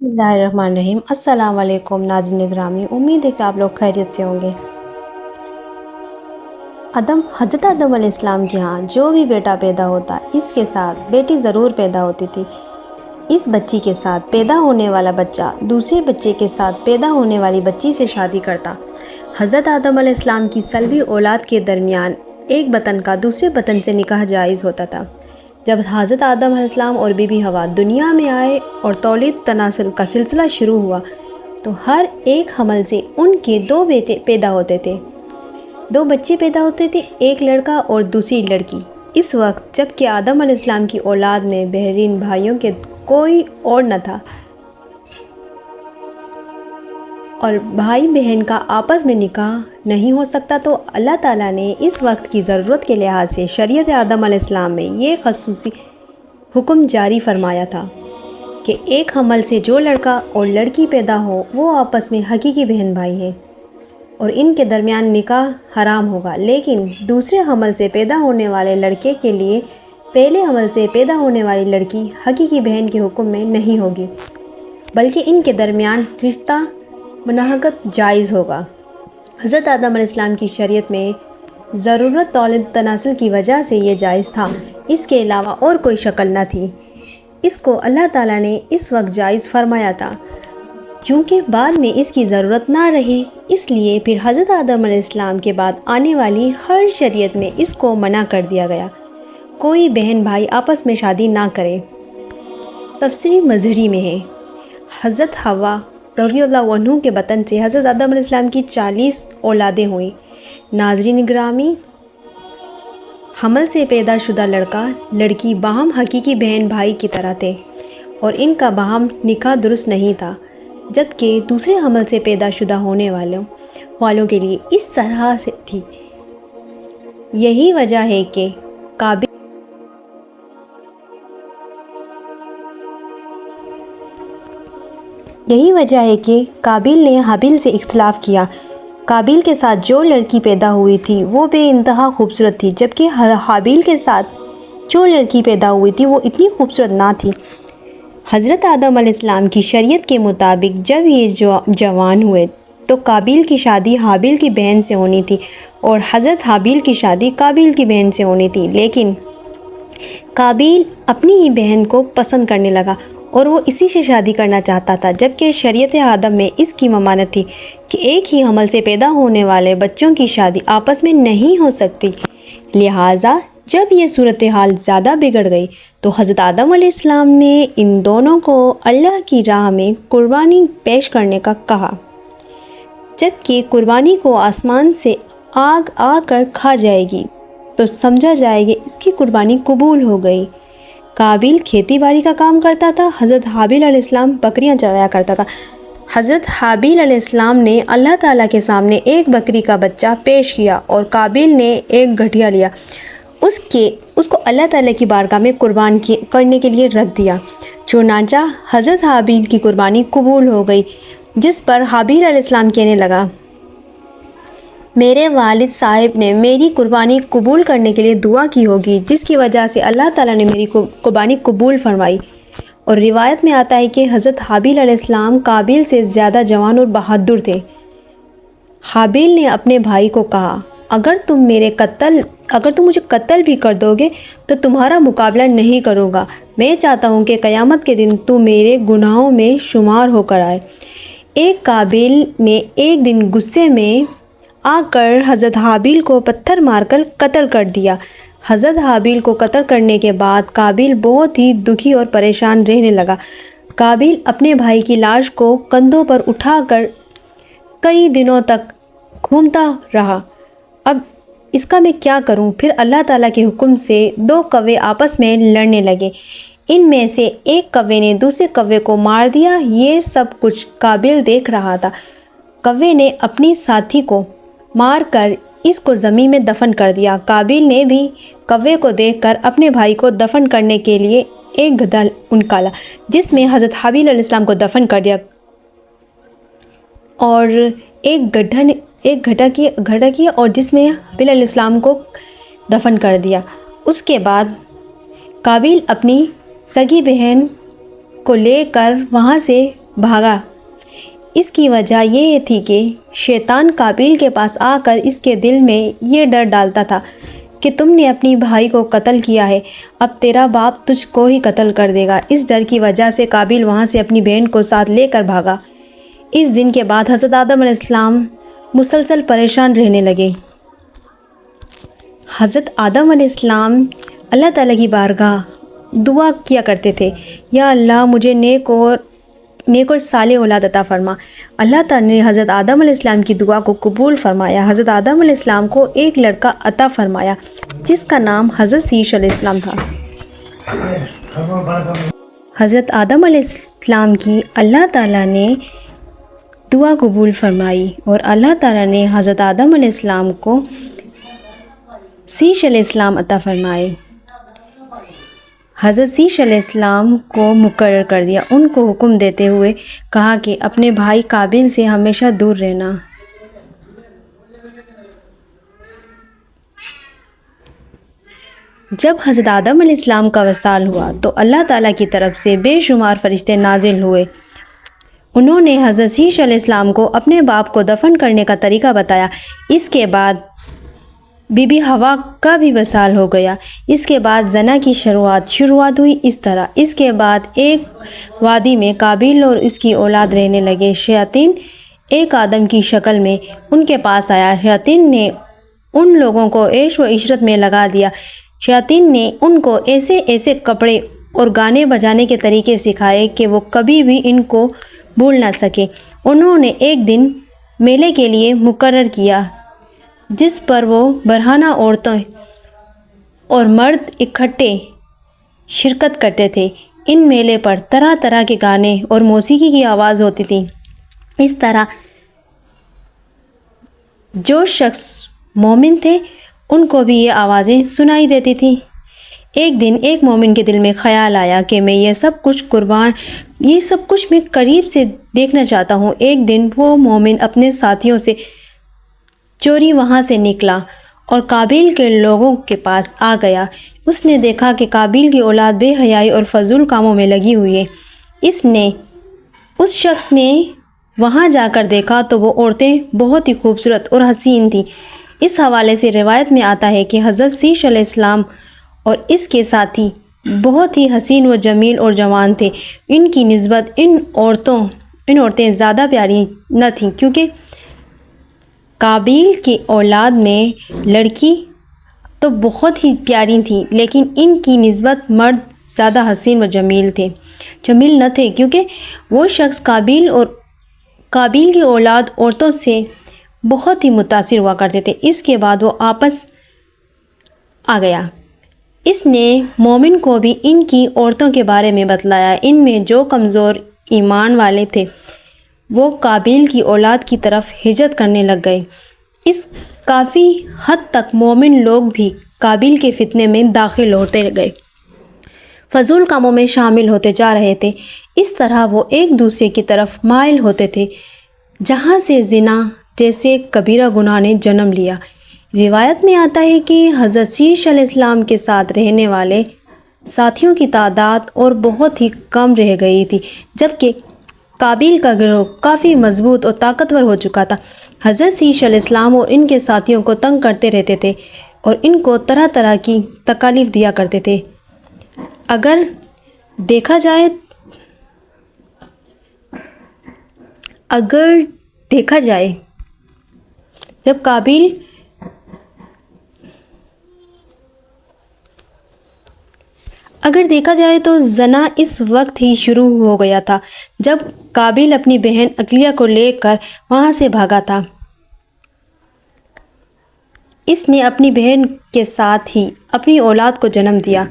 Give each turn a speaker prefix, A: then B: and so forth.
A: बिस्मिल्लाहिर्रहमानिर्रहीम। अस्सलाम वालेकुम नाज़रीन ग्रामी, उम्मीद है कि आप लोग खैरियत से होंगे। हज़रत आदम अलैहिस्सलाम के यहाँ जो भी बेटा पैदा होता, इसके साथ बेटी ज़रूर पैदा होती थी। इस बच्ची के साथ पैदा होने वाला बच्चा दूसरे बच्चे के साथ पैदा होने वाली बच्ची से शादी करता। हज़रत आदम अलैहिस्सलाम की सल्बी औलाद के दरमियान एक बतन का दूसरे बतन से निकाह जायज़ होता था। जब हज़रत आदम अलैहिस्सलाम और बीबी हवा दुनिया में आए और तौलीद तनासुल का सिलसिला शुरू हुआ, तो हर एक हमल से उनके दो बेटे पैदा होते थे, दो बच्चे पैदा होते थे, एक लड़का और दूसरी लड़की। इस वक्त जबकि आदम अलैहिस्सलाम की औलाद में बहरीन भाइयों के कोई और न था और भाई बहन का आपस में निकाह नहीं हो सकता, तो अल्लाह ताला ने इस वक्त की ज़रूरत के लिहाज से शरीयत आदम अलैहिस्सलाम में ये खसूसी हुक्म जारी फरमाया था कि एक हमल से जो लड़का और लड़की पैदा हो वो आपस में हकीकी बहन भाई हैं और इनके दरमियान निकाह हराम होगा। लेकिन दूसरे हमल से पैदा होने वाले लड़के के लिए पहले हमल से पैदा होने वाली लड़की हकीकी बहन के हुक्म में नहीं होगी, बल्कि इनके दरमियान रिश्ता मुनाहकत जायज़ होगा। हज़रत आदम अलैहिस्सलाम की शरीयत में ज़रूरत तौलीद तनासुल की वजह से ये जायज़ था, इसके अलावा और कोई शक्ल न थी। इसको अल्लाह ताला ने इस वक्त जायज़ फरमाया था, क्योंकि बाद में इसकी ज़रूरत ना रही, इसलिए फिर हज़रत आदम अलैहिस्सलाम के बाद आने वाली हर शरीयत में इसको मना कर दिया गया। कोई बहन भाई आपस में शादी ना करे। तफसीर मज़हरी में है, हज़रत हवा रज़ियल्लाहु अन्हु के बतन से हज़रत आदम अलैहिस्सलाम की 40 औलादें हुई। नाज़रीन ग्रामी, हमल से पैदा शुदा लड़का लड़की बाहम हकीकी बहन भाई की तरह थे और इनका बाहम निकाह दुरुस्त नहीं था, जबकि दूसरे हमल से पैदा शुदा होने वालों के लिए इस तरह से थी। यही वजह है कि काबिल ने हाबिल से इख्तिलाफ किया। काबिल के साथ जो लड़की पैदा हुई थी वो बेइंतहा खूबसूरत थी, जबकि हाबिल के साथ जो लड़की पैदा हुई थी वो इतनी खूबसूरत ना थी। हज़रत आदम अलैहिस्सलाम की शरीयत के मुताबिक जब ये जवान हुए तो काबिल की शादी हाबिल की बहन से होनी थी और हज़रत हाबिल की शादी काबिल की बहन से होनी थी। लेकिन काबिल अपनी ही बहन को पसंद करने लगा और वो इसी से शादी करना चाहता था, जबकि शरीयत आदम में इसकी ममानत थी कि एक ही हमल से पैदा होने वाले बच्चों की शादी आपस में नहीं हो सकती। लिहाजा जब ये सूरत हाल ज़्यादा बिगड़ गई तो हज़रत आदम अलैहिस्सलाम ने इन दोनों को अल्लाह की राह में कुर्बानी पेश करने का कहा, जबकि कुर्बानी को आसमान से आग आकर खा जाएगी तो समझा जाएगी इसकी कुर्बानी कबूल हो गई। काबिल खेती बाड़ी का काम करता था, हज़रत हाबिल अलैहिस्सलाम बकरियां चराया करता था। हज़रत हाबिल अलैहिस्सलाम ने अल्लाह ताला के सामने एक बकरी का बच्चा पेश किया और काबिल ने एक गठिया लिया, उसको अल्लाह ताला की बारगाह में कुर्बान करने के लिए रख दिया। चुनांचा हज़रत हाबिल की कुर्बानी कबूल हो गई, जिस पर हाबिल अलैहिस्सलाम कहने लगा, मेरे वालिद साहिब ने मेरी कुर्बानी कबूल करने के लिए दुआ की होगी, जिसकी वजह से अल्लाह ताला ने मेरी कुर्बानी कबूल फरमाई। और रिवायत में आता है कि हज़रत हाबिल अलैहिस्सलाम काबिल से ज़्यादा जवान और बहादुर थे। हाबिल ने अपने भाई को कहा, अगर तुम मुझे कत्ल भी कर दोगे तो तुम्हारा मुकाबला नहीं करूँगा। मैं चाहता हूँ कि क़यामत के दिन तू मेरे गुनाहों में शुमार होकर आए। एक काबिल ने एक दिन गुस्से में आकर हज़रत हाबिल को पत्थर मारकर कत्ल कर दिया। हज़रत हाबिल को कत्ल करने के बाद काबिल बहुत ही दुखी और परेशान रहने लगा। काबिल अपने भाई की लाश को कंधों पर उठाकर कई दिनों तक घूमता रहा। अब इसका मैं क्या करूं? फिर अल्लाह ताला के हुक्म से दो कौवे आपस में लड़ने लगे। इनमें से एक कौवे ने दूसरे कौवे को मार दिया। ये सब कुछ काबिल देख रहा था। कौवे ने अपनी साथी को मारकर इसको ज़मीन में दफन कर दिया। काबिल ने भी कौवे को देखकर अपने भाई को दफन करने के लिए एक गड्ढा निकाला, जिसमें हज़रत हाबिल अलैहिस्सलाम को दफन कर दिया और एक गड्ढा किया और जिसमें हाबिल अलैहिस्सलाम को दफन कर दिया। उसके बाद काबिल अपनी सगी बहन को लेकर वहाँ से بھاگا۔ اس کی وجہ یہ تھی کہ شیطان قابیل کے پاس آ کر اس کے دل میں یہ ڈر ڈالتا تھا کہ تم نے اپنی بھائی کو قتل کیا ہے، اب تیرا باپ تجھ کو ہی قتل کر دے گا۔ اس ڈر کی وجہ سے قابیل وہاں سے اپنی بہن کو ساتھ لے کر بھاگا۔ اس دن کے بعد حضرت آدم علیہ السلام مسلسل پریشان رہنے لگے۔ حضرت آدم علیہ السلام اللہ تعالیٰ کی بارگاہ دعا کیا کرتے تھے، یا اللہ مجھے نیک اور صالح اولاد عطا فرما۔ اللہ تعالیٰ نے حضرت آدم علیہ السلام کی دعا کو قبول فرمایا۔ حضرت آدم علیہ السلام کو ایک لڑکا عطا فرمایا جس کا نام حضرت شیش علیہ السلام تھا۔ حضرت آدم علیہ السلام کی اللہ تعالیٰ نے دعا قبول فرمائی اور اللہ تعالیٰ نے حضرت آدم علیہ السلام کو شیش علیہ السلام عطا فرمائے۔ حضرت شیش علیہ السلام کو مقرر کر دیا، ان کو حکم دیتے ہوئے کہا کہ اپنے بھائی قابیل سے ہمیشہ دور رہنا۔ جب حضرت آدم علیہ السلام کا وصال ہوا تو اللہ تعالیٰ کی طرف سے بے شمار فرشتے نازل ہوئے۔ انہوں نے حضرت شیش علیہ السلام کو اپنے باپ کو دفن کرنے کا طریقہ بتایا۔ اس کے بعد بی بی حوا کا بھی وصال ہو گیا۔ اس کے بعد زنا کی شروعات ہوئی اس طرح۔ اس کے بعد ایک وادی میں قابیل اور اس کی اولاد رہنے لگے۔ شیاطین ایک آدم کی شکل میں ان کے پاس آیا۔ شیاطین نے ان لوگوں کو عیش و عشرت میں لگا دیا۔ شیاطین نے ان کو ایسے کپڑے اور گانے بجانے کے طریقے سکھائے کہ وہ کبھی بھی ان کو بھول نہ سکے۔ انہوں نے ایک دن میلے کے لیے مقرر کیا جس پر وہ برہنہ عورتیں اور مرد اکٹھے شرکت کرتے تھے۔ ان میلے پر طرح طرح کے گانے اور موسیقی کی آواز ہوتی تھی۔ اس طرح جو شخص مومن تھے ان کو بھی یہ آوازیں سنائی دیتی تھیں۔ ایک دن ایک مومن کے دل میں خیال آیا کہ میں یہ سب کچھ میں قریب سے دیکھنا چاہتا ہوں۔ ایک دن وہ مومن اپنے ساتھیوں سے چوری وہاں سے نکلا اور قابیل کے لوگوں کے پاس آ گیا۔ اس نے دیکھا کہ قابیل کی اولاد بے حیائی اور فضول کاموں میں لگی ہوئی ہے۔ اس شخص نے وہاں جا کر دیکھا تو وہ عورتیں بہت ہی خوبصورت اور حسین تھیں۔ اس حوالے سے روایت میں آتا ہے کہ حضرت شیش علیہ السلام اور اس کے ساتھی بہت ہی حسین و جمیل اور جوان تھے۔ ان کی نسبت ان عورتیں زیادہ پیاری نہ تھیں، کیونکہ قابیل کی اولاد میں لڑکی تو بہت ہی پیاری تھی، لیکن ان کی نسبت مرد زیادہ حسین و جمیل نہ تھے، کیونکہ وہ شخص قابیل کی اولاد عورتوں سے بہت ہی متاثر ہوا کرتے تھے۔ اس کے بعد وہ آپس آ گیا۔ اس نے مومن کو بھی ان کی عورتوں کے بارے میں بتلایا۔ ان میں جو کمزور ایمان والے تھے وہ قابیل کی اولاد کی طرف ہجرت کرنے لگ گئے۔ اس کافی حد تک مومن لوگ بھی قابیل کے فتنے میں داخل ہوتے گئے، فضول کاموں میں شامل ہوتے جا رہے تھے۔ اس طرح وہ ایک دوسرے کی طرف مائل ہوتے تھے، جہاں سے زنا جیسے کبیرہ گناہ نے جنم لیا۔ روایت میں آتا ہے کہ حضرت شیش علیہ السلام کے ساتھ رہنے والے ساتھیوں کی تعداد اور بہت ہی کم رہ گئی تھی، جبکہ قابیل کا گروہ کافی مضبوط اور طاقتور ہو چکا تھا۔ حضرت شیش علیہ السلام اور ان کے ساتھیوں کو تنگ کرتے رہتے تھے اور ان کو طرح طرح کی تکالیف دیا کرتے تھے۔ اگر دیکھا جائے جب قابیل اگر دیکھا جائے تو زنا اس وقت ہی شروع ہو گیا تھا جب قابیل اپنی بہن عقلیہ کو لے کر وہاں سے بھاگا تھا۔ اس نے اپنی بہن کے ساتھ ہی اپنی اولاد کو جنم دیا۔